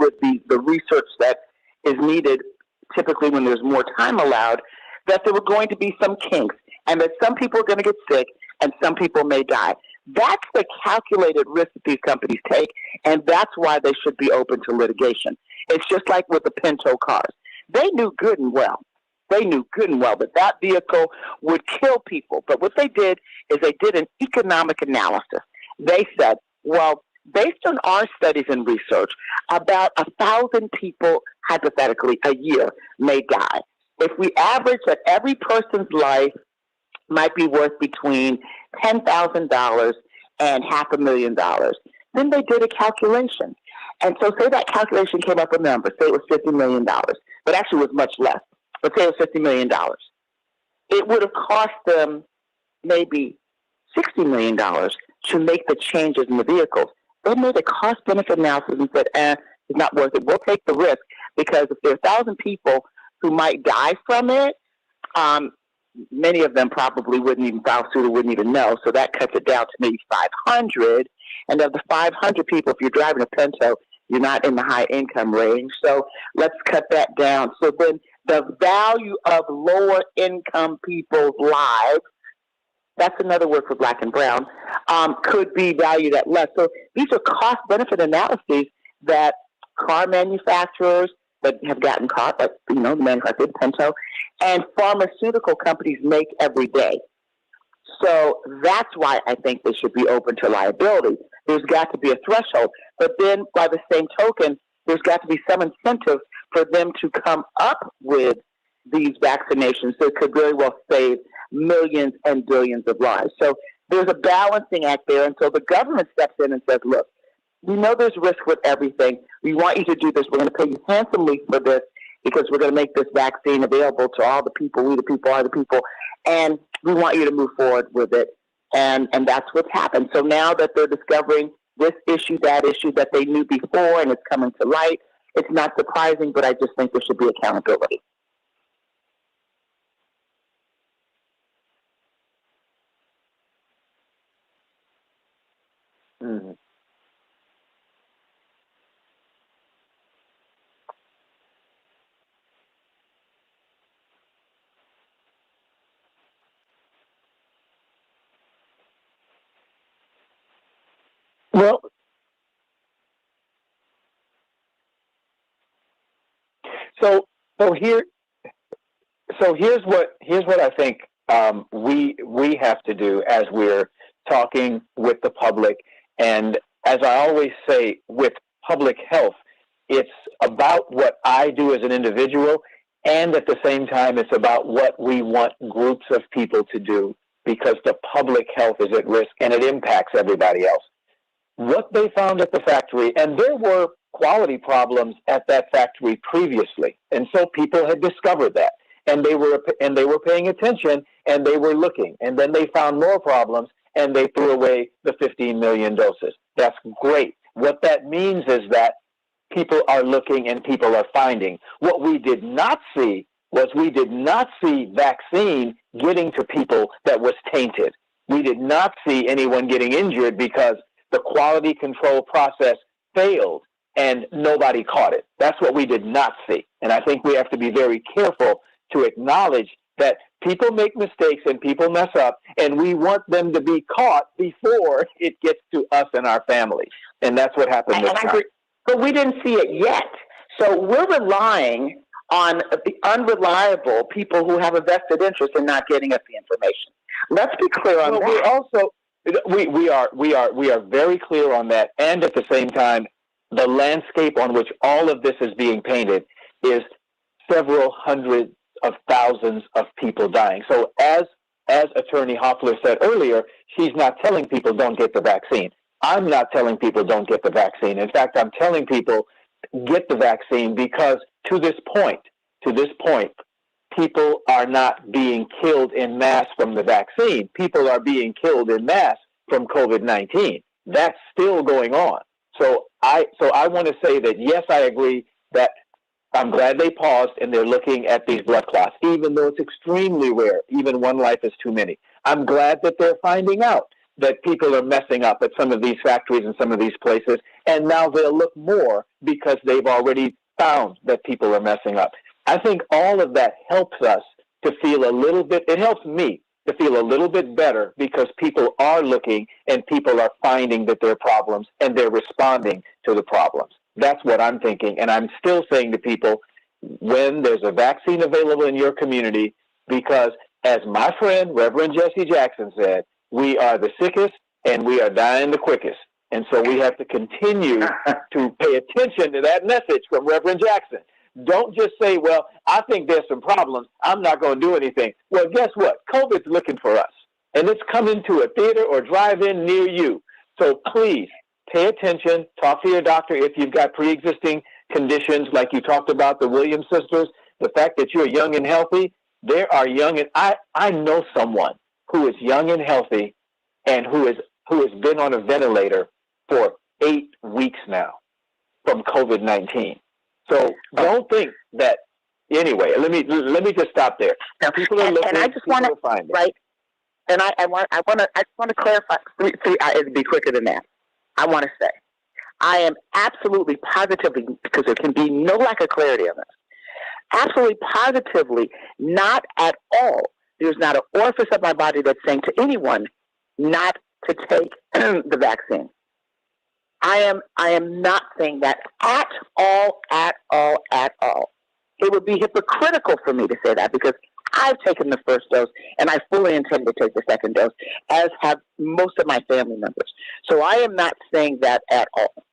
with the research that is needed, typically when there's more time allowed, that there were going to be some kinks and that some people are going to get sick and some people may die. That's the calculated risk that these companies take, and that's why they should be open to litigation. It's just like with the Pinto cars. They knew good and well that that vehicle would kill people. But what they did is they did an economic analysis. They said, well, based on our studies and research, about 1,000 people, hypothetically, a year may die. If we average that every person's life might be worth between $10,000 and $500,000, then they did a calculation. And so say that calculation came up with a number. Say it was $50 million, but actually it was much less. But say it was $50 million. It would have cost them maybe $60 million to make the changes in the vehicles. They made a cost-benefit analysis and said, it's not worth it. We'll take the risk because if there are 1,000 people who might die from it, many of them probably wouldn't even file suit or wouldn't even know. So that cuts it down to maybe 500. And of the 500 people, if you're driving a Pinto, you're not in the high income range. So let's cut that down. So then the value of lower income people's lives, that's another word for black and brown, could be valued at less. So these are cost-benefit analyses that car manufacturers that have gotten caught, like, the manufacturer of Pinto, and pharmaceutical companies make every day. So that's why I think they should be open to liability. There's got to be a threshold. But then, by the same token, there's got to be some incentive for them to come up with these vaccinations that could very well save millions and billions of lives. So there's a balancing act there. And so the government steps in and says, look, we know there's risk with everything. We want you to do this. We're going to pay you handsomely for this because we're going to make this vaccine available to all the people. We the people are the people. And we want you to move forward with it. And that's what's happened. So now that they're discovering this issue, that issue that they knew before, and it's coming to light, it's not surprising, but I just think there should be accountability. Mm-hmm. Well, so so here so here's what I think we have to do as we're talking with the public, and as I always say with public health, it's about what I do as an individual, and at the same time, it's about what we want groups of people to do because the public health is at risk and it impacts everybody else. What they found at the factory, and there were quality problems at that factory previously, and so people had discovered that, and they were paying attention, and they were looking, and then they found more problems, and they threw away the 15 million doses. That's great. What that means is that people are looking and people are finding. What we did not see was vaccine getting to people that was tainted. We did not see anyone getting injured because the quality control process failed and nobody caught it. That's what we did not see. And I think we have to be very careful to acknowledge that people make mistakes and people mess up, and we want them to be caught before it gets to us and our families. And that's what happened this time. But we didn't see it yet. So we're relying on the unreliable people who have a vested interest in not getting us the information. Let's be clear on that. We are very clear on that, and at the same time, the landscape on which all of this is being painted is several hundred of thousands of people dying. So as Attorney Hoffler said earlier, she's not telling people don't get the vaccine. I'm not telling people don't get the vaccine. In fact, I'm telling people get the vaccine because to this point, people are not being killed in mass from the vaccine. People are being killed in mass from COVID-19. That's still going on. So I want to say that, yes, I agree that I'm glad they paused and they're looking at these blood clots, even though it's extremely rare. Even one life is too many. I'm glad that they're finding out that people are messing up at some of these factories and some of these places, and now they'll look more because they've already found that people are messing up. I think all of that helps us to feel a little bit, it helps me to feel a little bit better because people are looking and people are finding that there are problems and they're responding to the problems. That's what I'm thinking. And I'm still saying to people, when there's a vaccine available in your community, because as my friend, Reverend Jesse Jackson said, we are the sickest and we are dying the quickest. And so we have to continue to pay attention to that message from Reverend Jackson. Don't just say, well, I think there's some problems, I'm not going to do anything. Well, guess what? COVID's looking for us, and it's coming to a theater or drive-in near you. So please pay attention, talk to your doctor if you've got pre-existing conditions like you talked about, the Williams sisters, the fact that you're young and healthy. There are young, and I know someone who is young and healthy and who has been on a ventilator for 8 weeks now from COVID-19. So don't think that. Anyway, let me just stop there. Now, people are looking. And I just want to right. And I want to clarify. It'd be quicker than that. I want to say, I am absolutely positively, because there can be no lack of clarity on this. Absolutely positively, not at all. There's not an orifice of my body that's saying to anyone not to take the vaccine. I am not saying that at all. It would be hypocritical for me to say that because I've taken the first dose and I fully intend to take the second dose, as have most of my family members. So I am not saying that at all.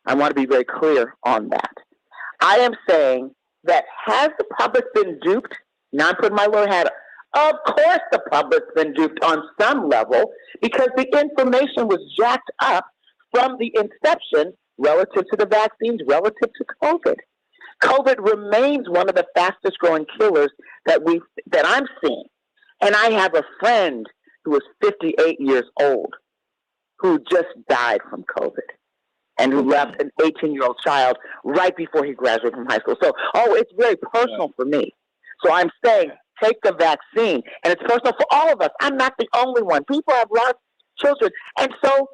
I want to be very clear on that. I am saying that has the public been duped? Now I'm putting my little hat up. Of course the public's been duped on some level because the information was jacked up from the inception relative to the vaccines, relative to COVID. COVID remains one of the fastest growing killers that I'm seeing. And I have a friend who is 58 years old who just died from COVID and who left an 18-year-old child right before he graduated from high school. So, it's very personal for me. So I'm saying take the vaccine, and it's personal for all of us. I'm not the only one. People have lost children. And so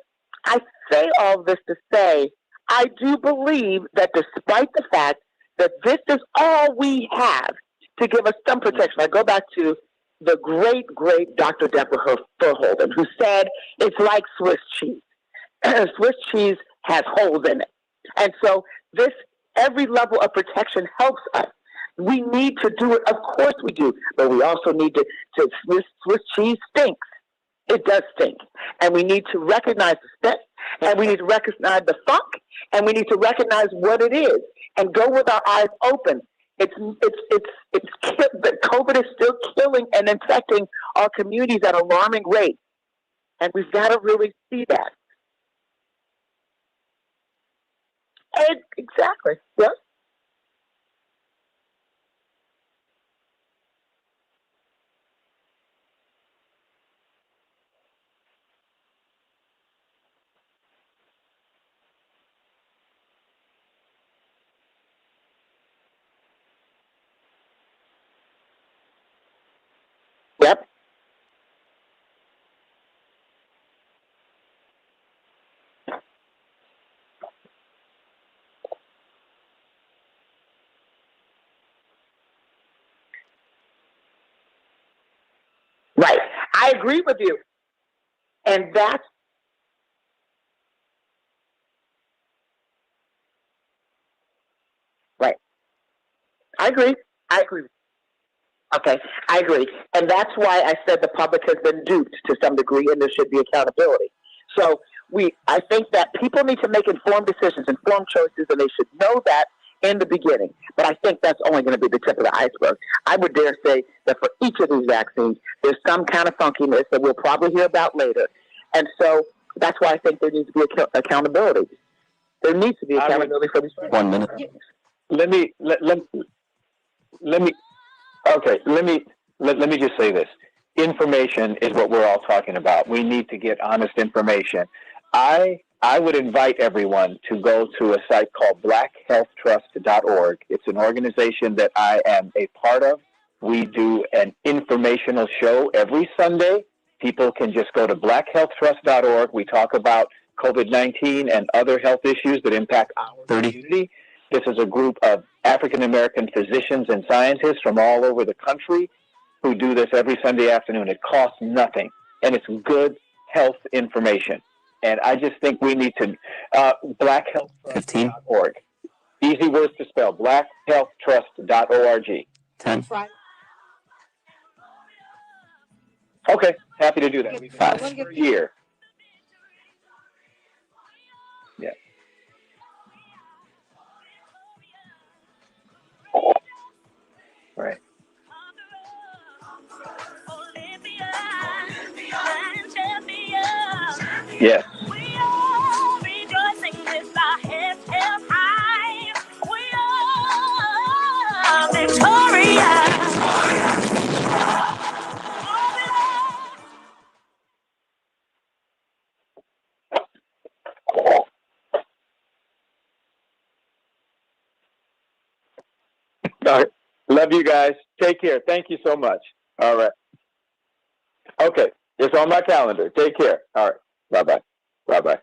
I say all this to say, I do believe that despite the fact that this is all we have to give us some protection, I go back to the great, great Dr. Deborah Verholden, who said it's like Swiss cheese. Swiss cheese has holes in it. And so every level of protection helps us. We need to do it. Of course we do. But we also need to Swiss cheese stinks. It does stink. And we need to recognize the stink, and we need to recognize the funk, and we need to recognize what it is and go with our eyes open. COVID is still killing and infecting our communities at an alarming rate. And we've got to really see that. Exactly. Yes. Yep. Right. I agree with you. And that's right. I agree. Okay, I agree. And that's why I said the public has been duped to some degree and there should be accountability. So I think that people need to make informed decisions, informed choices, and they should know that in the beginning. But I think that's only going to be the tip of the iceberg. I would dare say that for each of these vaccines, there's some kind of funkiness that we'll probably hear about later. And so that's why I think there needs to be accountability. There needs to be accountability for these. 1 minute. Let me just say this. Information is what we're all talking about. We need to get honest information. I would invite everyone to go to a site called blackhealthtrust.org. It's an organization that I am a part of. We do an informational show every Sunday. People can just go to blackhealthtrust.org. We talk about COVID-19 and other health issues that impact our community. This is a group of African-American physicians and scientists from all over the country who do this every Sunday afternoon. It costs nothing, and it's good health information. And I just think we need to, blackhealthtrust.org. Easy words to spell, blackhealthtrust.org. 10. Okay, happy to do that. We've been doing this for a year. Yeah. Right. Yes. We are rejoicing with our heads held high. We are victorious. All right. Love you guys. Take care. Thank you so much. All right. Okay. It's on my calendar. Take care. All right. Bye-bye. Bye-bye.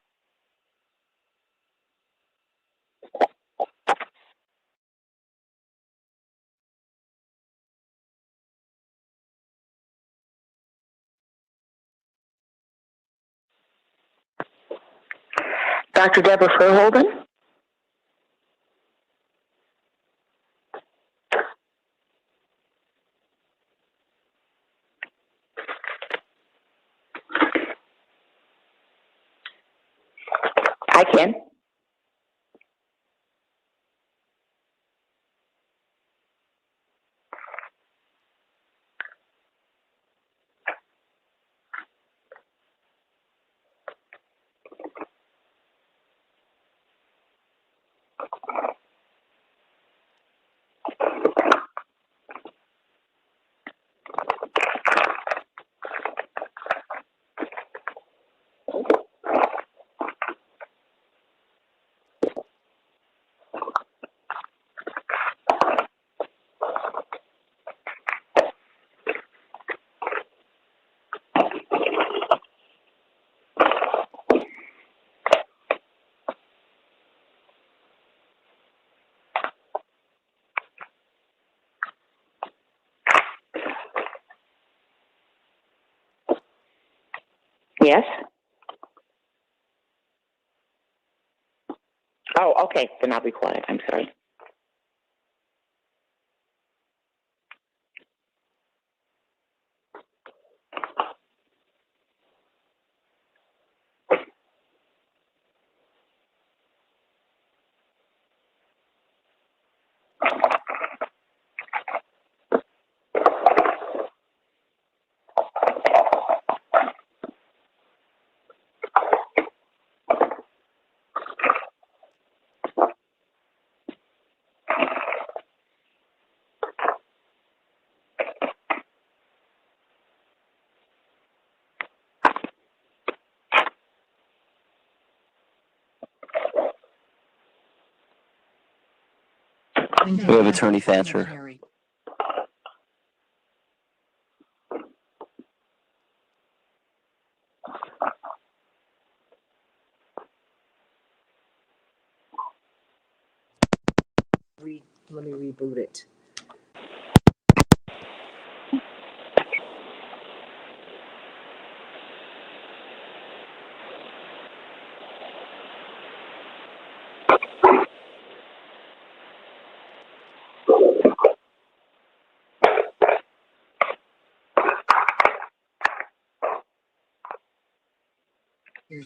Dr. Deborah Furholden? I can. Yes? Oh, okay. Then I'll be quiet. I'm sorry. We have Attorney Thatcher. Let me reboot it.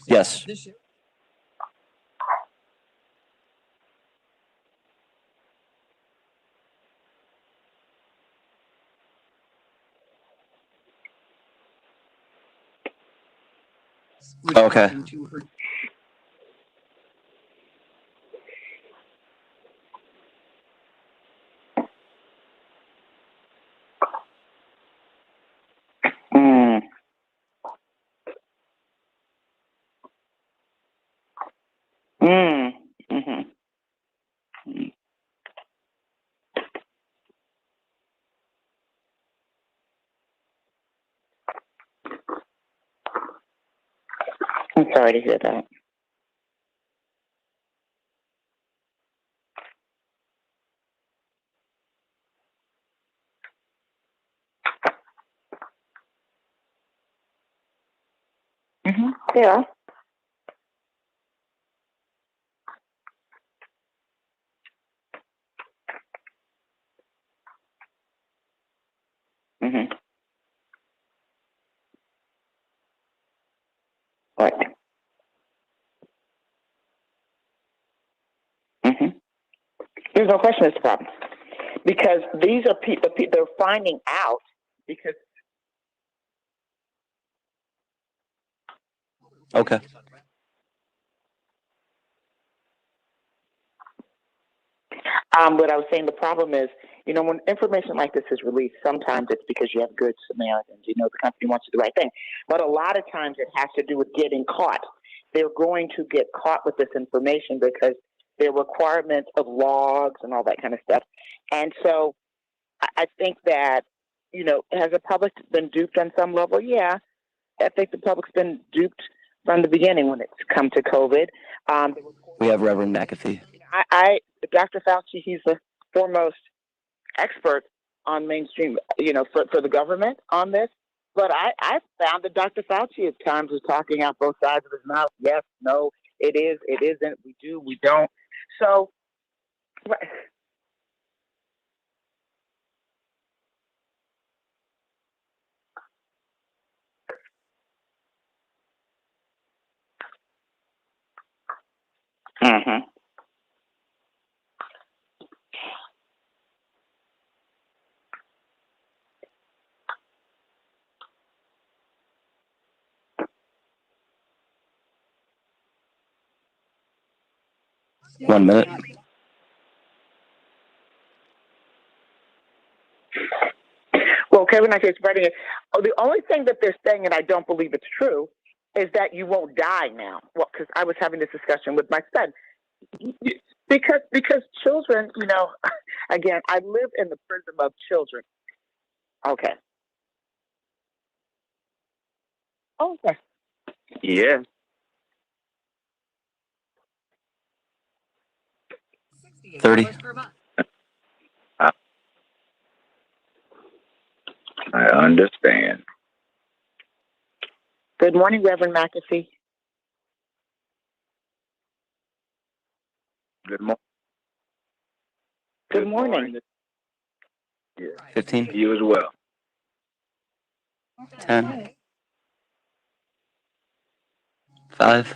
Yes. Okay. Mm. Mm. Mm-hmm. I'm sorry to hear that. Yeah. Right. There's no question it's a problem because these are people. They're finding out because. Okay. What I was saying, the problem is, when information like this is released, sometimes it's because you have good Samaritans. The company wants to do the right thing. But a lot of times it has to do with getting caught. They're going to get caught with this information because there are requirements of logs and all that kind of stuff. And so I think that, has the public been duped on some level? Yeah. I think the public's been duped from the beginning when it's come to COVID. We have Reverend McAfee. Dr. Fauci, he's the foremost expert on mainstream, for the government on this. But I found that Dr. Fauci at times is talking out both sides of his mouth. Yes, no, it is, it isn't, we do, we don't. So, mm-hmm. 1 minute. Well, Kevin, I say spreading it. Oh, the only thing that they're saying, and I don't believe it's true, is that you won't die now. Well, because I was having this discussion with my son. Because children, again, I live in the prism of children. Okay. Okay. Yeah. $30. I understand. Good morning, Reverend McAfee. Good morning. Good morning. Yeah. 15. You as well. 10. 5.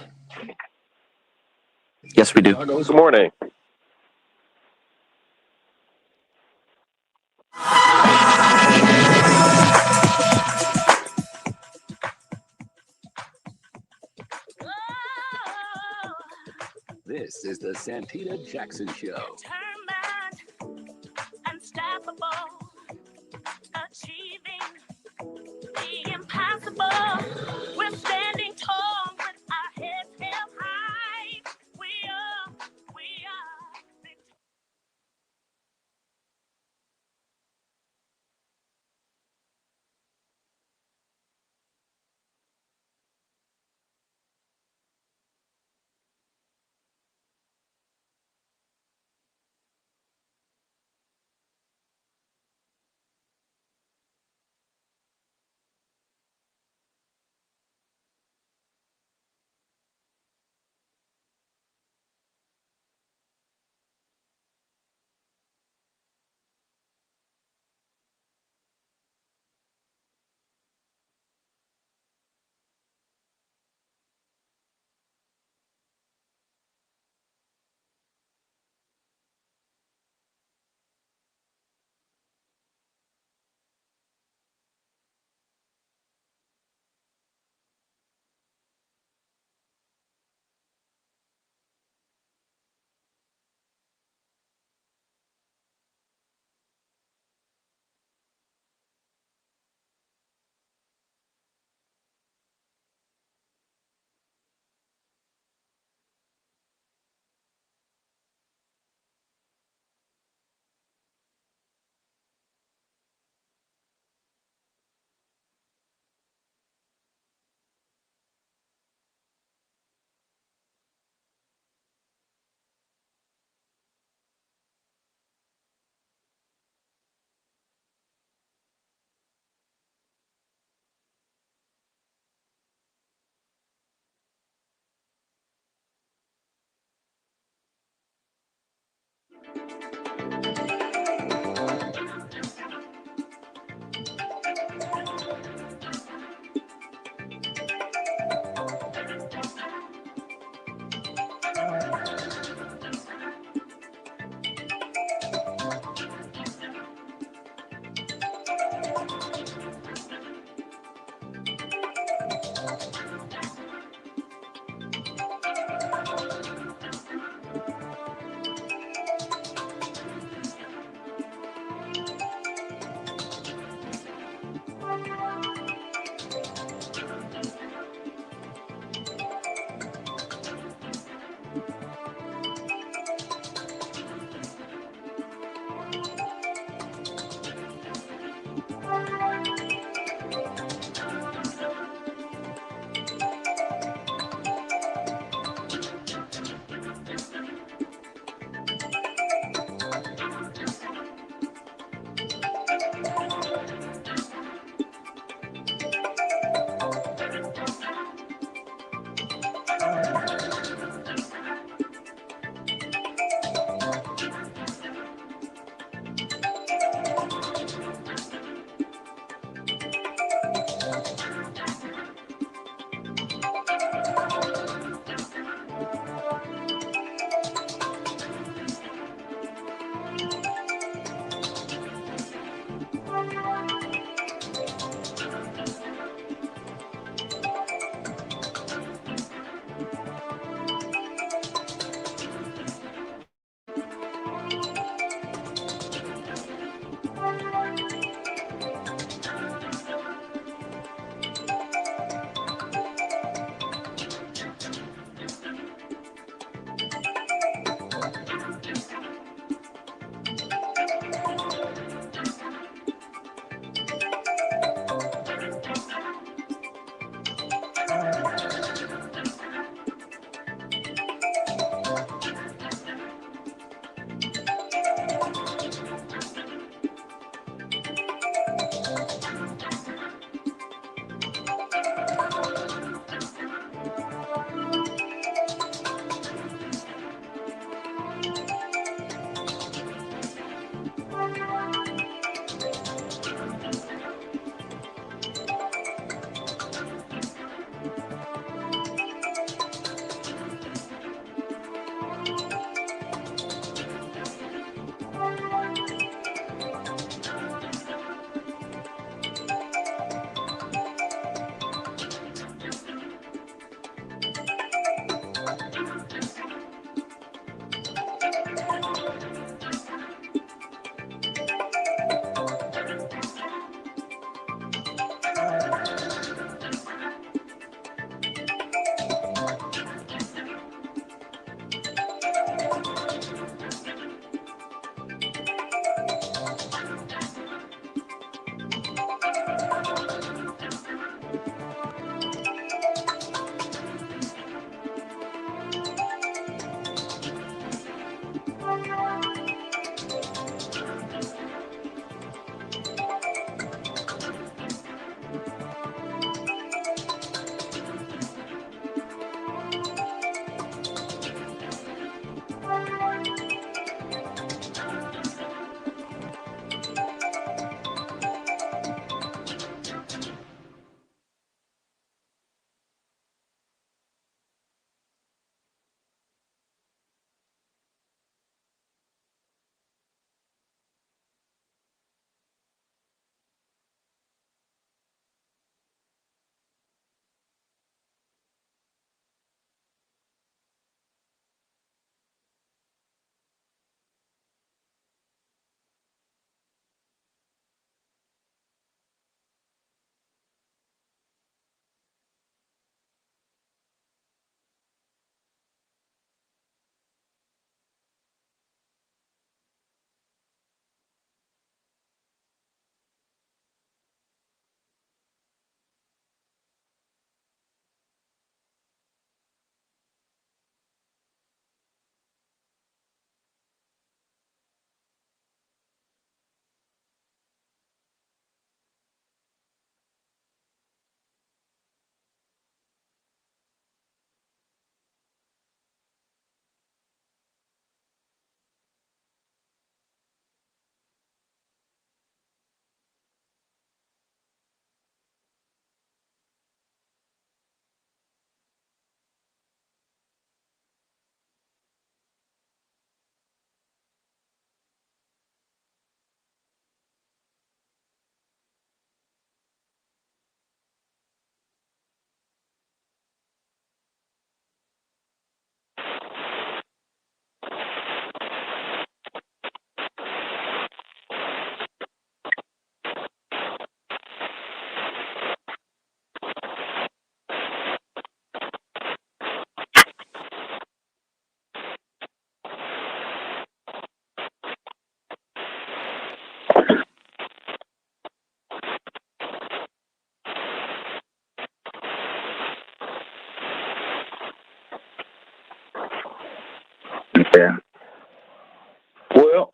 Yes, we do. Good morning. This is the Santita Jackson Show. Determined, unstoppable, achieving the impossible. We're standing tall with our heads held high. We are.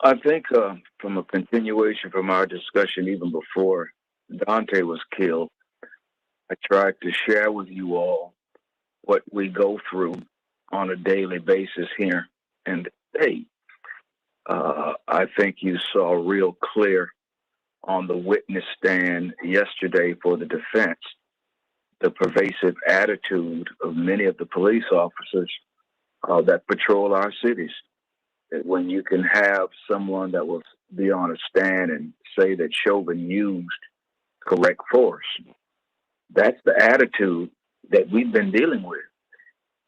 I think from a continuation from our discussion even before Dante was killed, I tried to share with you all what we go through on a daily basis here in the state. I think you saw real clear on the witness stand yesterday for the defense the pervasive attitude of many of the police officers that patrol our cities. That when you can have someone that will be on a stand and say that Chauvin used correct force, that's the attitude that we've been dealing with.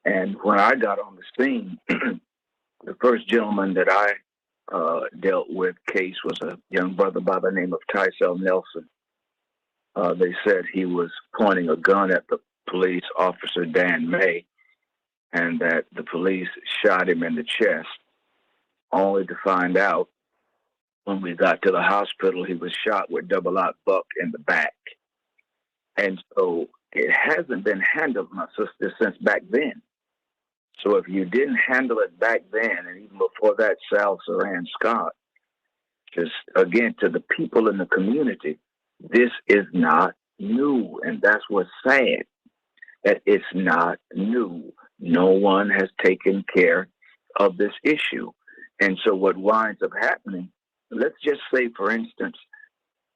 And when I got on the scene, the first gentleman that I dealt with case was a young brother by the name of Taser Nelson. They said he was pointing a gun at the police officer, Dan May, and that the police shot him in the chest, only to find out when we got to the hospital, he was shot with double-aught buck in the back. And so it hasn't been handled, my sister, since back then. So if you didn't handle it back then, and even before that, Sal Saran Scott, just again, to the people in the community, this is not new. And that's what's sad, that it's not new. No one has taken care of this issue. And so what winds up happening, let's just say, for instance,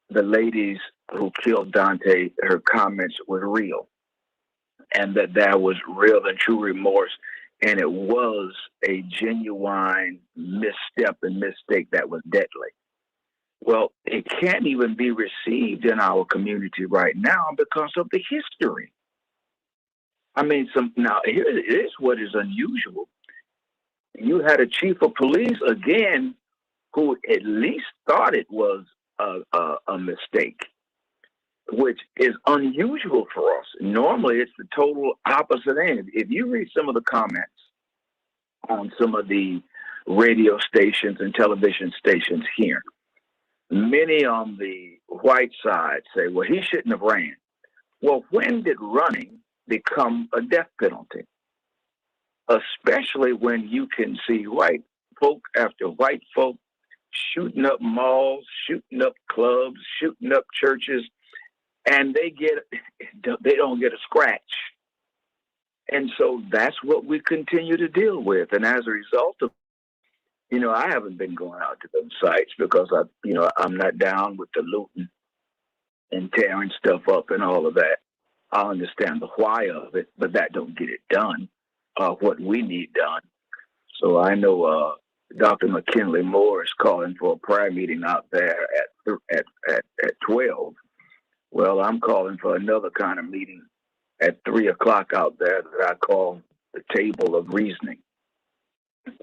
the ladies who killed Dante, her comments were real, and that there was real and true remorse, and it was a genuine misstep and mistake that was deadly. Well, it can't even be received in our community right now because of the history. I mean, now here is what is unusual. You had a chief of police, again, who at least thought it was a mistake, which is unusual for us. Normally, it's the total opposite end. If you read some of the comments on some of the radio stations and television stations here, many on the white side say, well, he shouldn't have ran. Well, when did running become a death penalty? Especially when you can see white folk after white folk shooting up malls, shooting up clubs, shooting up churches, and they don't get a scratch. And so that's what we continue to deal with. And as a result of, I haven't been going out to those sites because I'm not down with the looting and tearing stuff up and all of that. I understand the why of it, but that don't get it done. What we need done. So I know Dr. McKinley Moore is calling for a prayer meeting out there at 12. Well, I'm calling for another kind of meeting at 3 o'clock out there that I call the Table of Reasoning,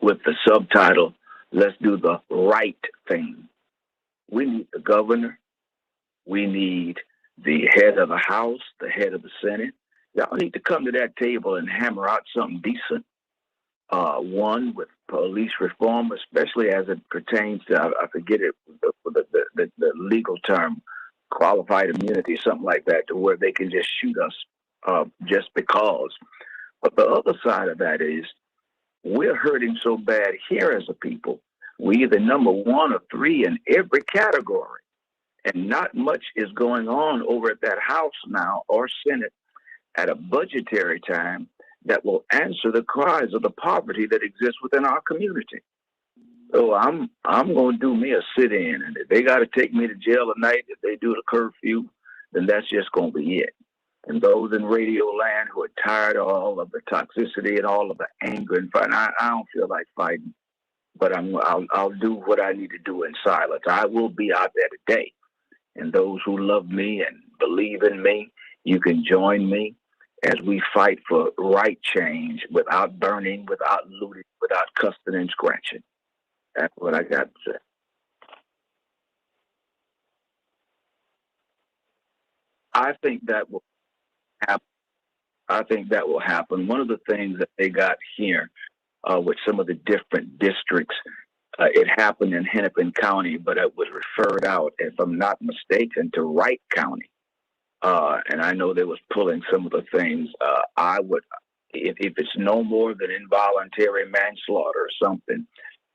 with the subtitle, Let's Do the Right Thing. We need the governor. We need the head of the House, the head of the Senate. Y'all need to come to that table and hammer out something decent. One, with police reform, especially as it pertains to, I forget it, the legal term, qualified immunity, something like that, to where they can just shoot us just because. But the other side of that is we're hurting so bad here as a people. We either number 1 or 3 in every category. And not much is going on over at that House now or Senate at a budgetary time that will answer the cries of the poverty that exists within our community. So I'm going to do me a sit-in, and if they got to take me to jail at night, if they do the curfew, then that's just going to be it. And those in radio land who are tired of all of the toxicity and all of the anger and fighting, I don't feel like fighting, but I'll do what I need to do in silence. I will be out there today, and those who love me and believe in me, you can join me as we fight for right change without burning, without looting, without cussing and scratching. That's what I got to say. I think that will happen. One of the things that they got here with some of the different districts, it happened in Hennepin County, but it was referred out, if I'm not mistaken, to Wright County. And I know they was pulling some of the things. I would, if it's no more than involuntary manslaughter or something,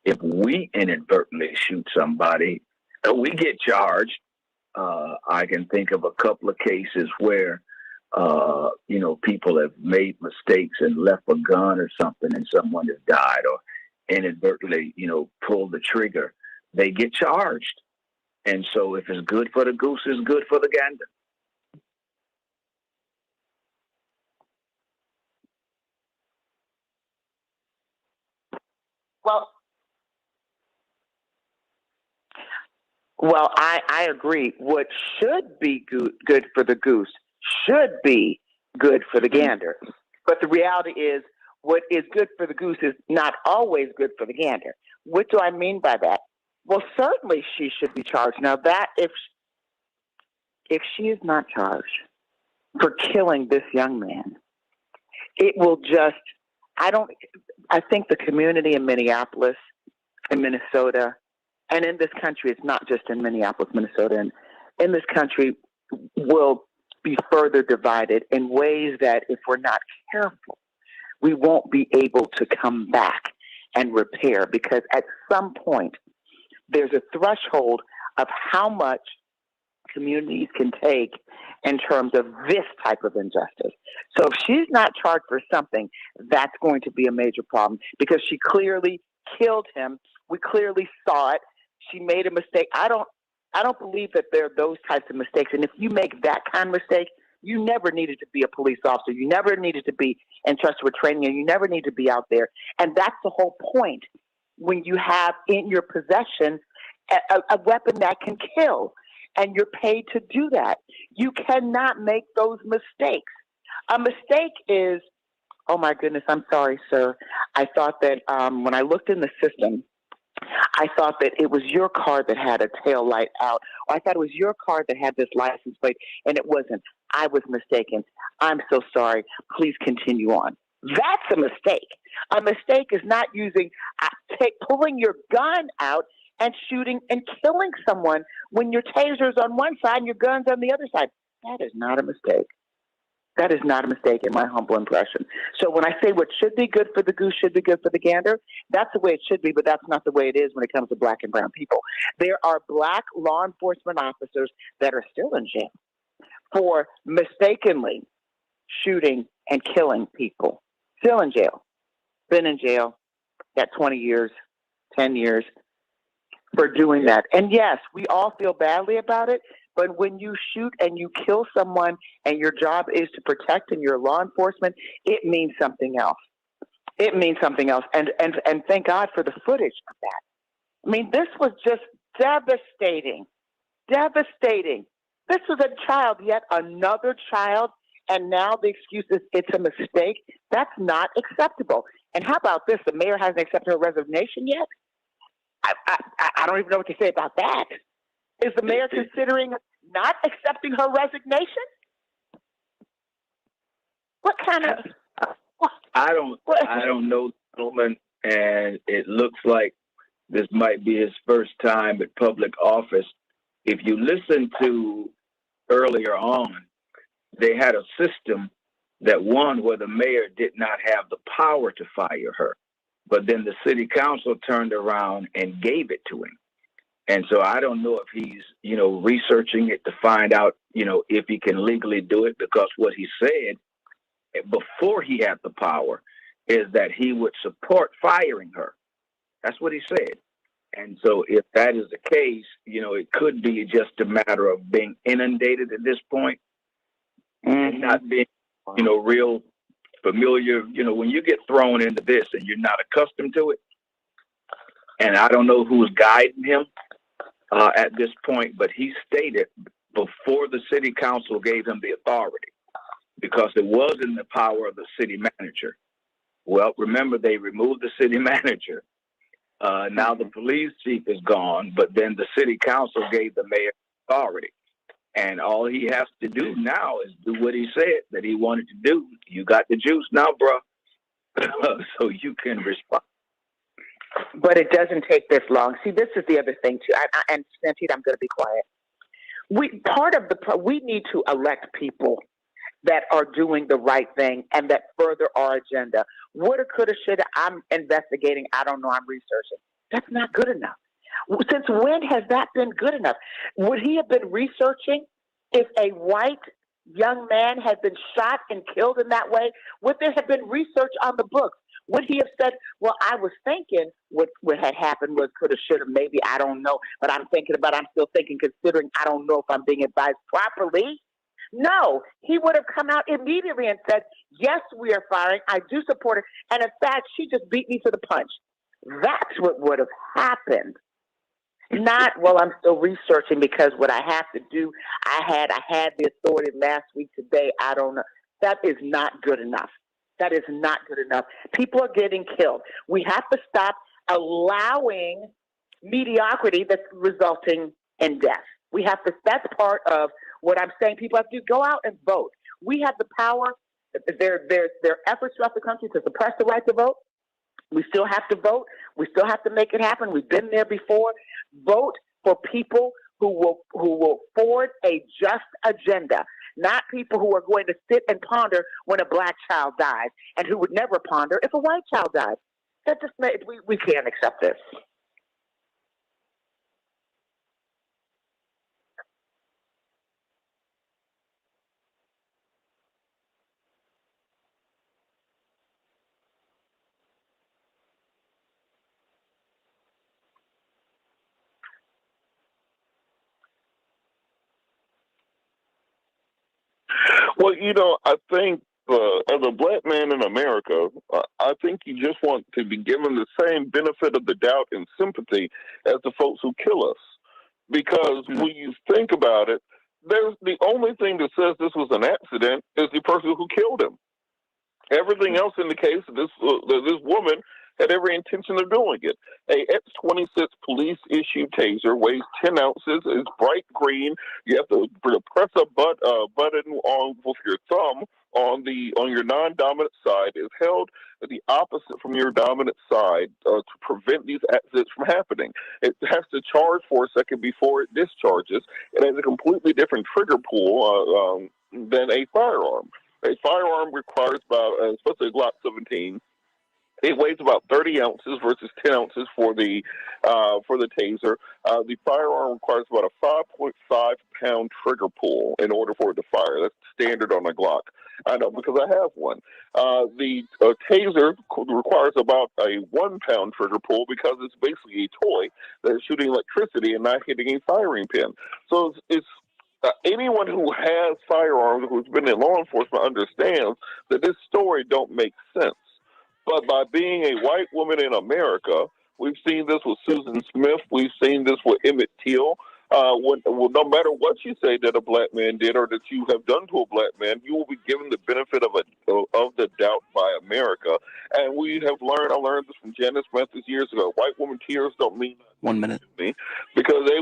if we inadvertently shoot somebody, we get charged. I can think of a couple of cases where, people have made mistakes and left a gun or something and someone has died, or inadvertently, pulled the trigger. They get charged. And so if it's good for the goose, it's good for the gander. Well, I agree. What should be good for the goose should be good for the gander. But the reality is, what is good for the goose is not always good for the gander. What do I mean by that? Well, certainly she should be charged. Now, that if she is not charged for killing this young man, it will just, I think the community in Minneapolis, in Minnesota, and in this country, it's not just in Minneapolis, Minnesota, and in this country will be further divided in ways that if we're not careful, we won't be able to come back and repair, because at some point there's a threshold of how much communities can take in terms of this type of injustice. So if she's not charged for something, that's going to be a major problem, because she clearly killed him. We clearly saw it. She made a mistake. I don't believe that there are those types of mistakes. And if you make that kind of mistake, you never needed to be a police officer. You never needed to be entrusted with training, and you never need to be out there. And that's the whole point. When you have in your possession a weapon that can kill, and you're paid to do that, you cannot make those mistakes. A mistake is, oh my goodness, I'm sorry, sir. I thought that when I looked in the system, I thought that it was your car that had a tail light out. Or I thought it was your car that had this license plate, and it wasn't. I was mistaken. I'm so sorry. Please continue on. That's a mistake. A mistake is not pulling your gun out and shooting and killing someone when your taser's on one side and your gun's on the other side. That is not a mistake. That is not a mistake in my humble impression. So when I say what should be good for the goose should be good for the gander, that's the way it should be, but that's not the way it is when it comes to black and brown people. There are black law enforcement officers that are still in jail for mistakenly shooting and killing people. Still in jail. Been in jail, got 20 years, 10 years for doing that. And yes, we all feel badly about it, but when you shoot and you kill someone and your job is to protect and you're law enforcement, it means something else. It means something else. And thank God for the footage of that. I mean, this was just devastating. Devastating. This was a child, yet another child, and now the excuse is it's a mistake. That's not acceptable. And how about this? The mayor hasn't accepted her resignation yet? I don't even know what to say about that. Is the mayor considering not accepting her resignation? What kind of? I don't know, gentlemen, and it looks like this might be his first time at public office. If you listen to earlier on, they had a system that where the mayor did not have the power to fire her, but then the city council turned around and gave it to him. And so I don't know if he's, researching it to find out, if he can legally do it, because what he said before he had the power is that he would support firing her. That's what he said. And so if that is the case, it could be just a matter of being inundated at this point and not being, real familiar. When you get thrown into this and you're not accustomed to it, and I don't know who's guiding him at this point, but he stated before the city council gave him the authority, because it was in the power of the city manager. Well, remember, they removed the city manager. Now the police chief is gone, but then the city council gave the mayor authority. And all he has to do now is do what he said that he wanted to do. You got the juice now, bro. So you can respond. But it doesn't take this long. See, this is the other thing, too. And Santita, I'm going to be quiet. We need to elect people that are doing the right thing and that further our agenda. Woulda, coulda, shoulda, I'm investigating. I don't know. I'm researching. That's not good enough. Since when has that been good enough? Would he have been researching if a white young man had been shot and killed in that way? Would there have been research on the books? Would he have said, well, I was thinking what had happened was could have, should have, maybe, I don't know, but I'm still thinking, considering I don't know if I'm being advised properly? No, he would have come out immediately and said, yes, we are firing. I do support it. And in fact, she just beat me to the punch. That's what would have happened. Not, well, I'm still researching because what I have to do, I had the authority last week, today, I don't know. That is not good enough. That is not good enough. People are getting killed. We have to stop allowing mediocrity that's resulting in death. We have to, that's part of what I'm saying. People have to go out and vote. We have the power. There are efforts throughout the country to suppress the right to vote. We still have to vote. We still have to make it happen. We've been there before. Vote for people who will forward a just agenda, not people who are going to sit and ponder when a black child dies, and who would never ponder if a white child dies. That just we can't accept this. Well, I think as a black man in America, I think you just want to be given the same benefit of the doubt and sympathy as the folks who kill us. Because when you think about it, there's the only thing that says this was an accident is the person who killed him. Everything else indicates that this woman had every intention of doing it. A X-26 police issued taser weighs 10 ounces, is bright green. You have to press a button on with your thumb on your non-dominant side. Is held the opposite from your dominant side to prevent these accidents from happening. It has to charge for a second before it discharges. It has a completely different trigger pull than a firearm. A firearm requires about, especially a Glock 17, it weighs about 30 ounces versus 10 ounces for the taser. The firearm requires about a 5.5 pound trigger pull in order for it to fire. That's standard on a Glock. I know because I have one. The taser requires about a 1 pound trigger pull because it's basically a toy that is shooting electricity and not hitting a firing pin. So it's anyone who has firearms, who's been in law enforcement, understands that this story don't make sense. But by being a white woman in America, we've seen this with Susan Smith. We've seen this with Emmett Till. No matter what you say that a black man did or that you have done to a black man, you will be given the benefit of the doubt by America. And we have learned. I learned this from Janice Mathis years ago. White woman tears don't mean 1 minute to me because they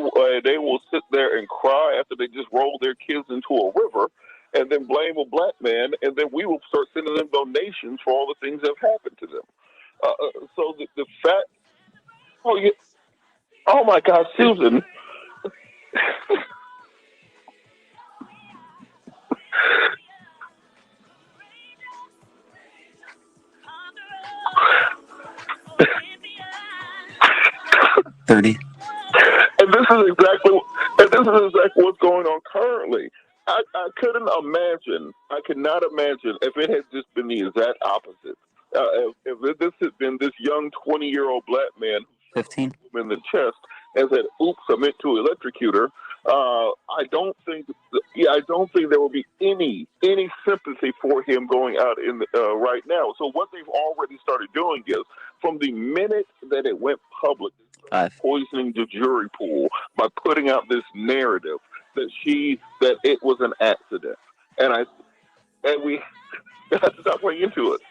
will sit there and cry after they just roll their kids into a river, and then blame a black man, and then we will start sending them donations for all the things that have happened to them. So the fact, oh yeah, oh my God, Susan. $30. And this is exactly what's going on currently. I could not imagine if it had just been the exact opposite. If this had been this young 20-year-old black man who 15 shot him in the chest and said, "Oops, I meant to electrocute her," I don't think there will be any sympathy for him going out in right now. So what they've already started doing is, from the minute that it went public, poisoning the jury pool by putting out this narrative that it was an accident, and we have to stop playing into it.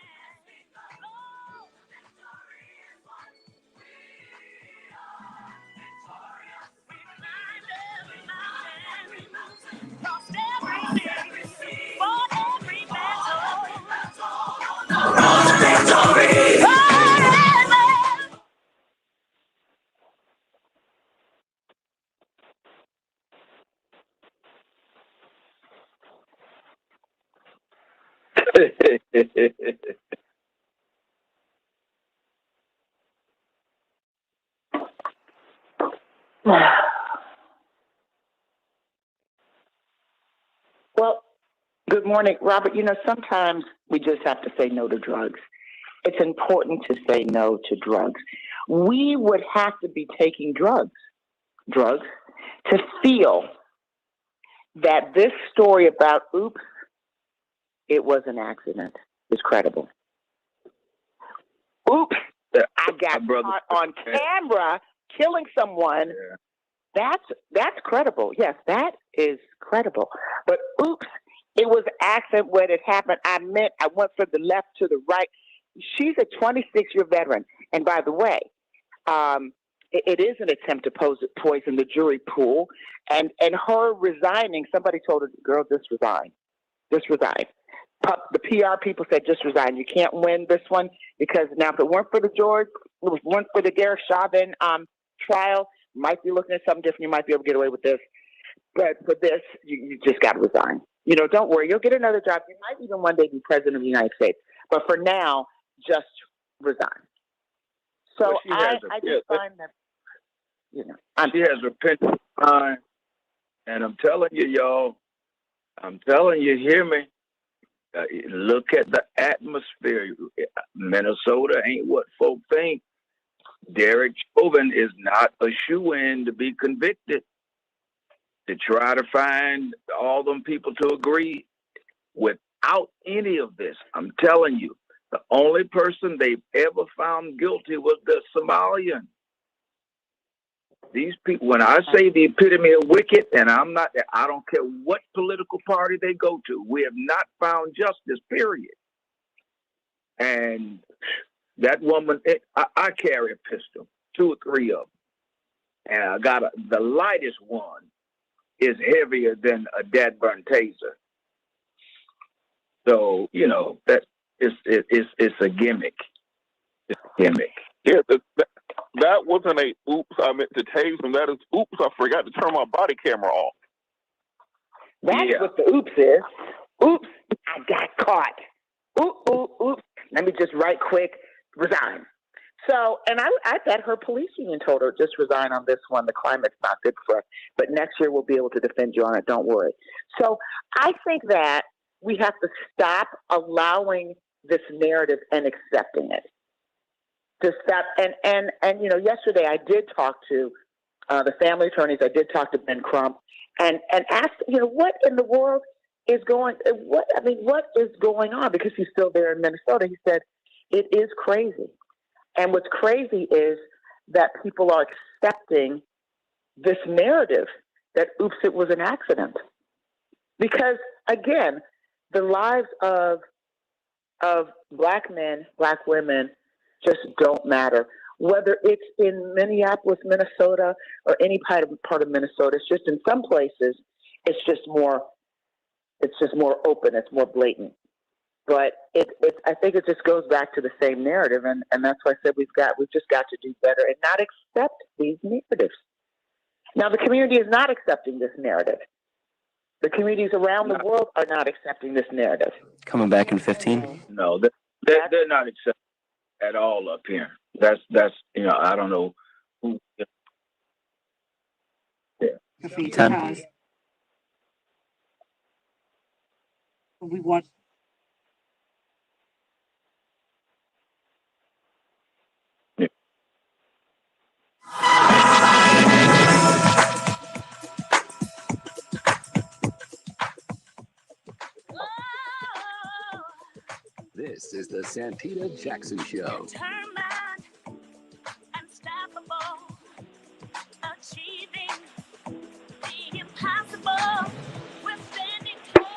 Well, good morning, Robert. You know, sometimes we just have to say no to drugs. It's important to say no to drugs. We would have to be taking drugs, to feel that this story about oops, it was an accident is credible. Oops, I got caught on camera killing someone. Yeah. That's credible. Yes, that is credible. But oops, it was an accident when it happened. I went from the left to the right. She's a 26-year veteran. And by the way, it is an attempt to poison the jury pool. And her resigning, somebody told her, girl, just resign. Just resign. The PR people said, just resign. You can't win this one because now if it weren't for the Derek Chauvin trial, you might be looking at something different. You might be able to get away with this. But for this, you just got to resign. You know, don't worry. You'll get another job. You might even one day be president of the United States. But for now, just resign. So I just find that, you know. She has repented fine. And I'm telling you, y'all, hear me. Look at the atmosphere. Minnesota ain't what folk think. Derek Chauvin is not a shoo-in to be convicted. To try to find all them people to agree without any of this. I'm telling you, the only person they've ever found guilty was the Somalian. These people, when I say the epitome of wicked, and I don't care what political party they go to, we have not found justice, period. And that woman, I carry a pistol, 2 or 3 of them. And I got the lightest one is heavier than a dead-burn taser. So, you know, that it's a gimmick. It's a gimmick. Yeah, that wasn't a oops, I meant to tase him. That is oops, I forgot to turn my body camera off. That's what the oops is. Oops, I got caught. Oops. Let me just right quick resign. So, and I bet her police union told her, just resign on this one. The climate's not good for us. But next year we'll be able to defend you on it. Don't worry. So I think that we have to stop allowing this narrative and accepting it. To stop and you know, yesterday I did talk to the family attorneys. I did talk to Ben Crump and asked, you know, what in the world is going on? Because he's still there in Minnesota. He said, it is crazy. And what's crazy is that people are accepting this narrative that, oops, it was an accident. Because, again, the lives of black men, black women just don't matter. Whether it's in Minneapolis, Minnesota, or any part of Minnesota, it's just in some places, it's just more open, it's more blatant. But I think it just goes back to the same narrative, and that's why I said we've just got to do better and not accept these narratives. Now, the community is not accepting this narrative. The communities around the world are not accepting this narrative. Coming back in 15? No, they're not accepting at all up here. That's you know, I don't know who. Yeah. 10. We want. This is the Santita Jackson Show. Determined, unstoppable, achieving the impossible. We're standing tall.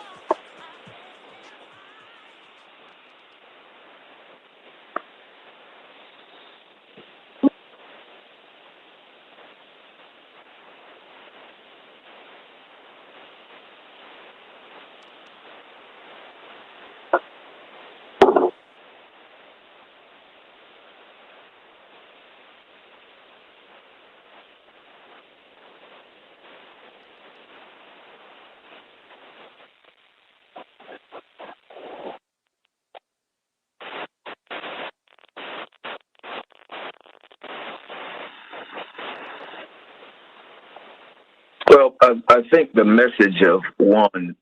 Well, I think the message of one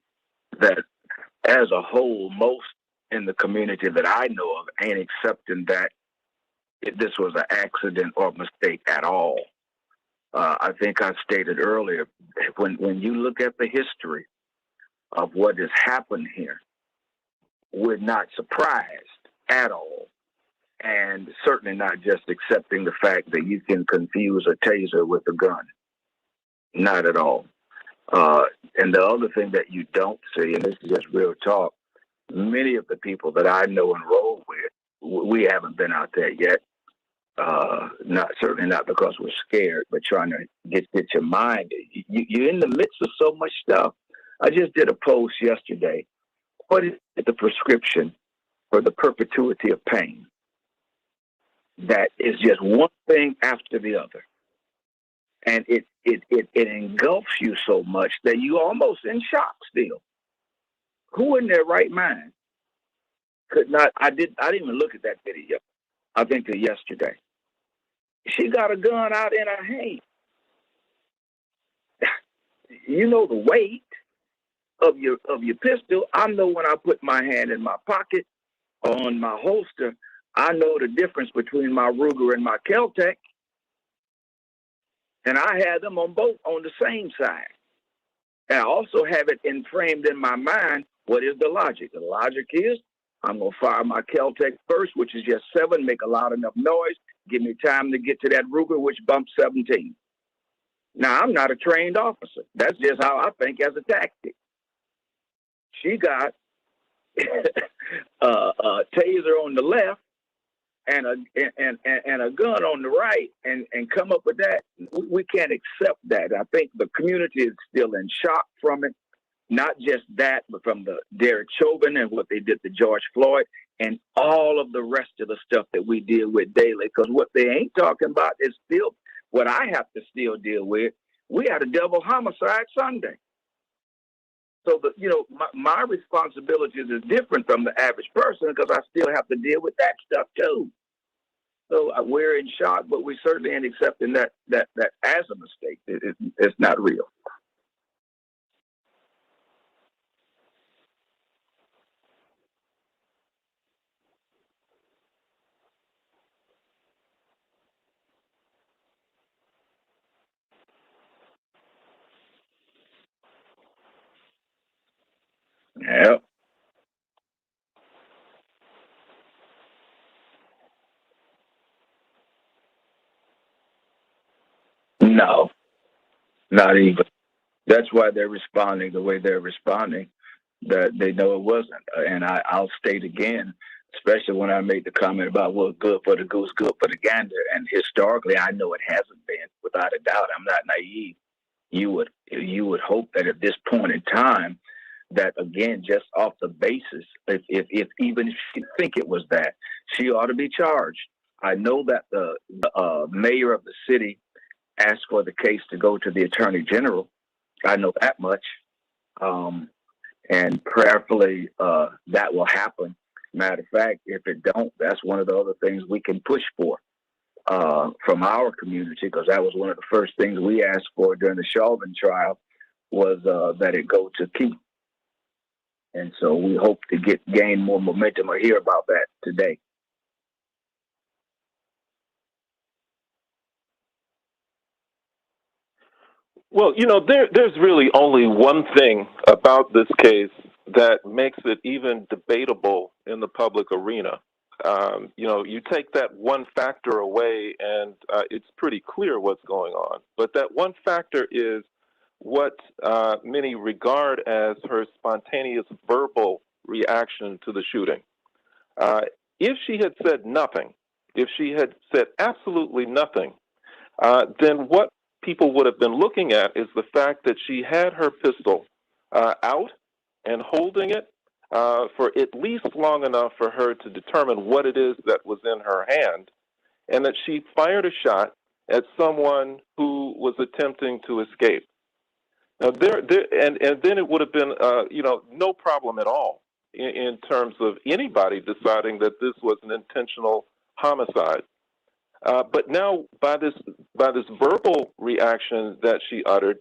that, as a whole, most in the community that I know of ain't accepting that this was an accident or mistake at all. I think I stated earlier, when you look at the history of what has happened here, we're not surprised at all. And certainly not just accepting the fact that you can confuse a taser with a gun. Not at all. And the other thing that you don't see, and this is just real talk, many of the people that I know and roll with, we haven't been out there yet. Certainly not because we're scared, but trying to get your mind. You're in the midst of so much stuff. I just did a post yesterday. What is the prescription for the perpetuity of pain? That is just one thing after the other. And it engulfs you so much that you almost in shock still. Who in their right mind could not? I didn't even look at that video. I think till yesterday. She got a gun out in her hand. You know the weight of your pistol. I know when I put my hand in my pocket or on my holster, I know the difference between my Ruger and my Kel-Tec. And I had them on both on the same side. And I also have it framed in my mind, what is the logic? The logic is I'm going to fire my Kel-Tec first, which is just 7, make a loud enough noise, give me time to get to that Ruger, which bumps 17. Now, I'm not a trained officer. That's just how I think as a tactic. She got a taser on the left and a gun on the right, and come up with that. We can't accept that. I think the community is still in shock from it. Not just that, but from the Derek Chauvin and what they did to George Floyd and all of the rest of the stuff that we deal with daily. Because what they ain't talking about is still what I have to still deal with. We had a double homicide Sunday. So my responsibilities is different from the average person because I still have to deal with that stuff too. So we're in shock, but we certainly ain't accepting that as a mistake. It's not real. Yep. No, not even. That's why they're responding the way they're responding, that they know it wasn't. And I'll state again, especially when I made the comment about what's good for the goose, good for the gander. And historically, I know it hasn't been, without a doubt. I'm not naive. You would hope that at this point in time, that again, just off the basis, if even if she think it was that, she ought to be charged. I know that the mayor of the city asked for the case to go to the attorney general. I know that much. And prayerfully, that will happen. Matter of fact, if it don't, that's one of the other things we can push for from our community, because that was one of the first things we asked for during the Chauvin trial was that it go to Keith. And so we hope to gain more momentum or hear about that today. Well, there's really only one thing about this case that makes it even debatable in the public arena. You take that one factor away and it's pretty clear what's going on. But that one factor is what many regard as her spontaneous verbal reaction to the shooting. If she had said nothing, if she had said absolutely nothing, then what people would have been looking at is the fact that she had her pistol out and holding it for at least long enough for her to determine what it is that was in her hand, and that she fired a shot at someone who was attempting to escape. Now, and then it would have been, no problem at all in terms of anybody deciding that this was an intentional homicide. But now, by this verbal reaction that she uttered,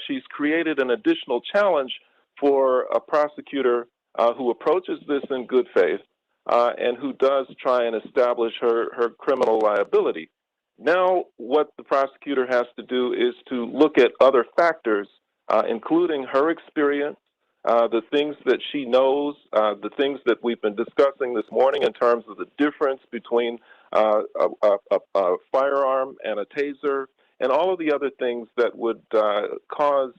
she's created an additional challenge for a prosecutor who approaches this in good faith and who does try and establish her criminal liability. Now, what the prosecutor has to do is to look at other factors, including her experience, the things that she knows, the things that we've been discussing this morning in terms of the difference between a firearm and a taser, and all of the other things that would cause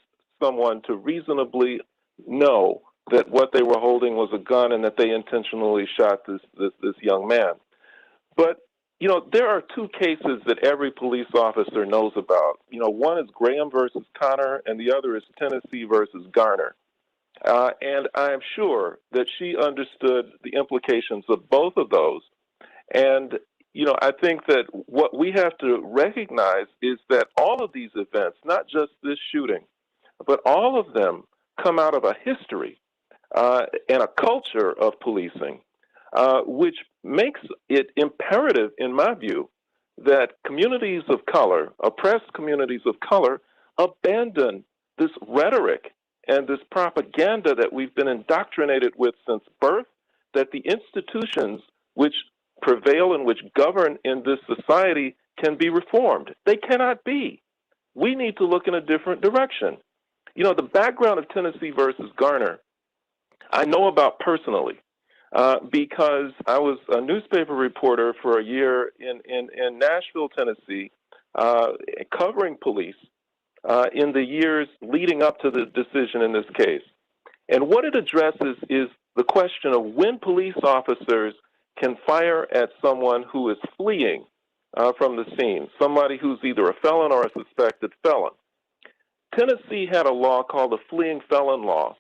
someone to reasonably know that what they were holding was a gun and that they intentionally shot this young man. But there are two cases that every police officer knows about. One is Graham versus Connor, and the other is Tennessee versus Garner. And I am sure that she understood the implications of both of those. And, I think that what we have to recognize is that all of these events, not just this shooting, but all of them come out of a history and a culture of policing, which makes it imperative, in my view, that communities of color, oppressed communities of color, abandon this rhetoric and this propaganda that we've been indoctrinated with since birth, that the institutions which prevail and which govern in this society can be reformed. They cannot be. We need to look in a different direction. The background of Tennessee versus Garner, I know about personally because I was a newspaper reporter for a year in Nashville, Tennessee, covering police in the years leading up to the decision in this case. And what it addresses is the question of when police officers can fire at someone who is fleeing from the scene, somebody who's either a felon or a suspected felon. Tennessee had a law called the fleeing felon law,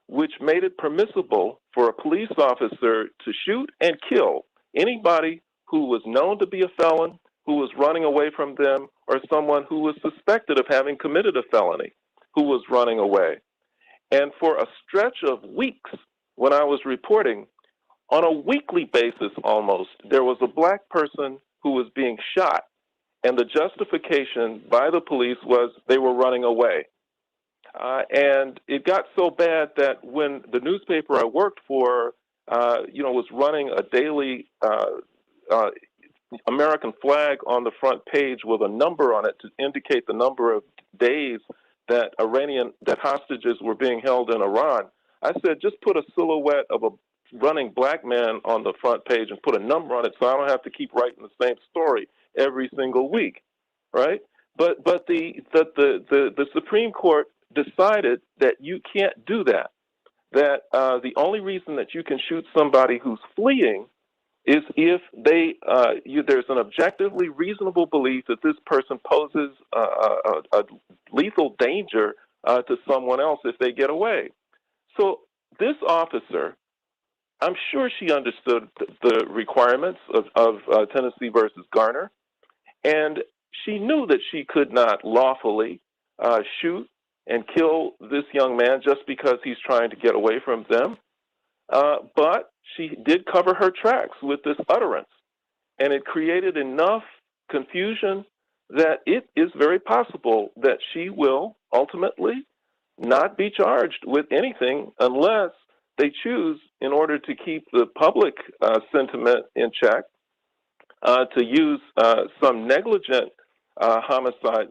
which made it permissible for a police officer to shoot and kill anybody who was known to be a felon, who was running away from them, or someone who was suspected of having committed a felony, who was running away. And for a stretch of weeks, when I was reporting, on a weekly basis almost, there was a black person who was being shot, and the justification by the police was they were running away. And it got so bad that when the newspaper I worked for, was running a daily American flag on the front page with a number on it to indicate the number of days that hostages were being held in Iran, I said, just put a silhouette of a running black man on the front page and put a number on it so I don't have to keep writing the same story every single week, right? But the Supreme Court decided that you can't do that, that the only reason that you can shoot somebody who's fleeing is if there's an objectively reasonable belief that this person poses a lethal danger to someone else if they get away. So this officer, I'm sure she understood the requirements of Tennessee versus Garner, and she knew that she could not lawfully shoot and kill this young man just because he's trying to get away from them. But she did cover her tracks with this utterance, and it created enough confusion that it is very possible that she will ultimately not be charged with anything unless they choose, in order to keep the public sentiment in check, to use some negligent homicide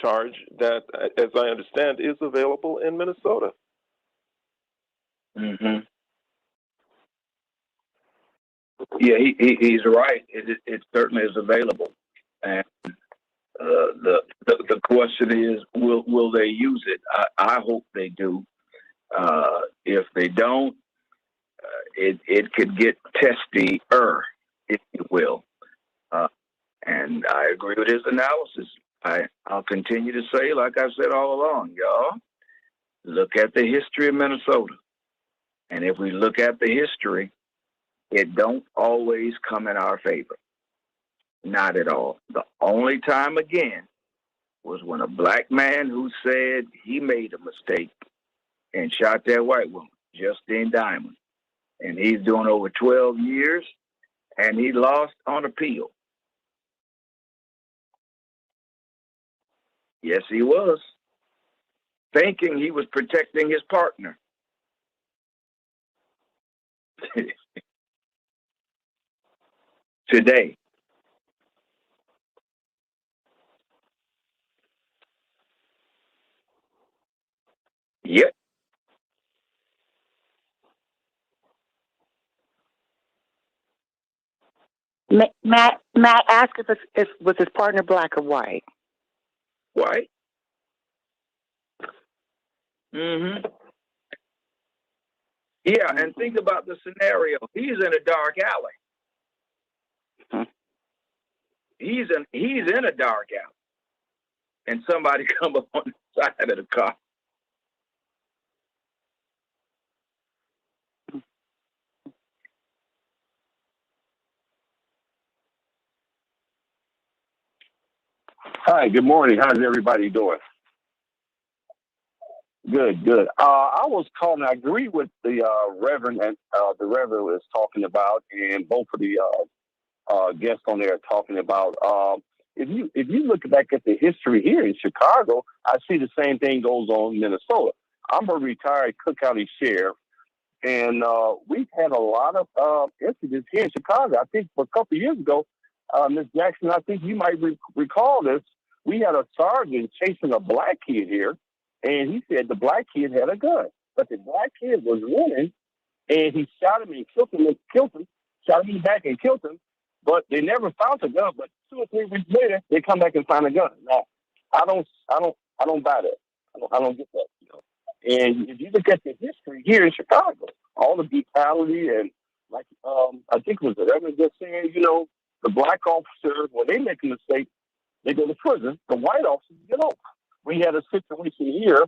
charge that, as I understand, is available in Minnesota. Mm-hmm. Yeah, he's right. It certainly is available, and the question is, will they use it? I hope they do. If they don't, it could get testier, if you will. And I agree with his analysis. I'll continue to say, like I said all along, y'all, look at the history of Minnesota. And if we look at the history, it don't always come in our favor. Not at all. The only time, again, was when a black man who said he made a mistake and shot that white woman, Justine Diamond. And he's doing over 12 years, and he lost on appeal. Yes, he was. Thinking he was protecting his partner. Today. Yep. Matt asked if was his partner black or white. White. Mm-hmm. Yeah, and think about the scenario. He's in a dark alley. He's in a dark alley, and somebody come up on the side of the car. Hi, good morning. How's everybody doing? Good, good. I was calling. I agree with the Reverend and the Reverend was talking about, and both of the guests on there are talking about. If you look back at the history here in Chicago, I see the same thing goes on in Minnesota. I'm a retired Cook County sheriff, and we've had a lot of incidents here in Chicago. I think a couple of years ago, Ms. Jackson, I think you might recall this. We had a sergeant chasing a black kid here, and he said the black kid had a gun, but the black kid was running, and he shot him and killed him, shot him in the back and killed him. But they never found the gun. But 2 or 3 weeks later, they come back and find a gun. Now, I don't buy that. I don't get that. You know? And if you look at the history here in Chicago, all the brutality and like I think it was the Reverend just saying, the black officers when they make a mistake, they go to prison. The white officers get off. We had a situation here.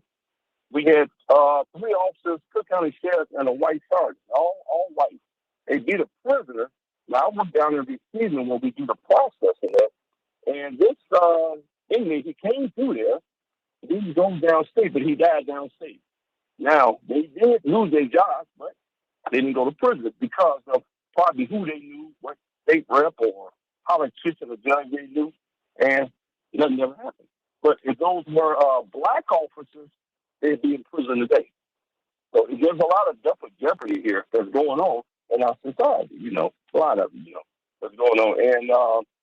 We had 3 officers, Cook County Sheriff, and a white sergeant, all white. They beat a prisoner. Now, I work down every season when we do the process of that. And this inmate, he came through there. He was going downstate, but he died downstate. Now, they did lose their jobs, but they didn't go to prison because of probably who they knew, what state rep or politician or judge they knew, and nothing ever happened. But if those were black officers, they'd be in prison today. So there's a lot of double jeopardy here that's going on in our society, a lot of it, that's going on. And